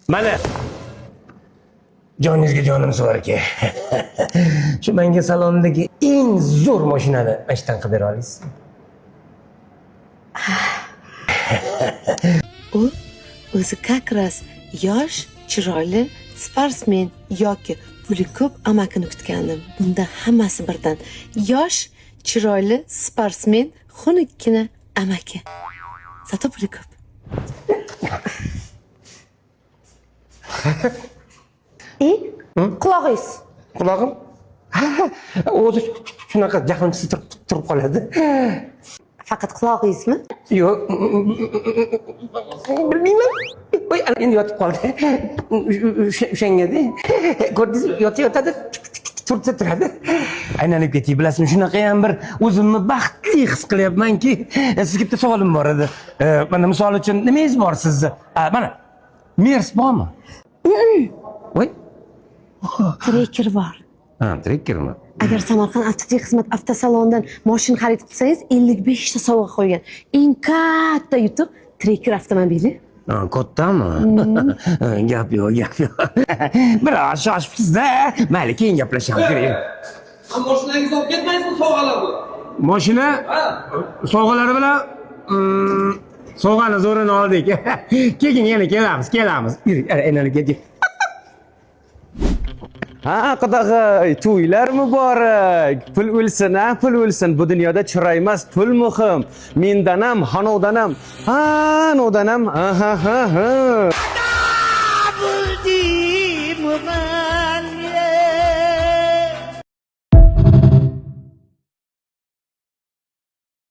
Mana joningizga jonim sor aka. Shu menga salondagi eng zo'r mashinani ashtan qilib bera olasizmi? U o'zi как раз yosh, chiroyli sportsmen yoki puli ko'p amakini kutgandim. Bunda hammasi birdan. Yosh, chiroyli sportsmen, xunukkina amaki. Zato puli ko'p. Qulog'ingiz. Qulog'im? O'zi shunaqa jahlimsiz turib qoladi. Faqat qulog'ingizmi? Yo'q, bilmayman. Voy, endi yotib qoldi. O'shangada. Ko'rdingizmi? Yotadi, turadi. Aylanib ketay, bilasizmi? Shunaqa ham bir o'zimni baxtli his qilyapmanki, sizga bitta savolim bor edi. Mana misol uchun nimangiz bor sizni? Mana Mers bormi? Voy. Trekker bor. Trekkermi? Agar Samarqand avtotexnik xizmat avtosalonidan mashina xarid qilsangiz 55 ta sovg'a qo'ygan. Eng katta yutuq Trekker avtomobili. Kattami? Gap yo'q. Biroz shoshibsiz-da. Mayli, keyin gaplashamiz. Mashinangizni olib ketmaysizmi sovg'alarni? Mashina sovg'alari bilan sovg'ani zo'rini oldik. Keyin yana kelamiz. Yuring, aylanib ketdik. Qadag'ay, to'ylar muborak. Pul o'lsin. Bu dunyoda chiroy emas, pul muhim. Mendanam, xonavdanam. Novdanam. Ha.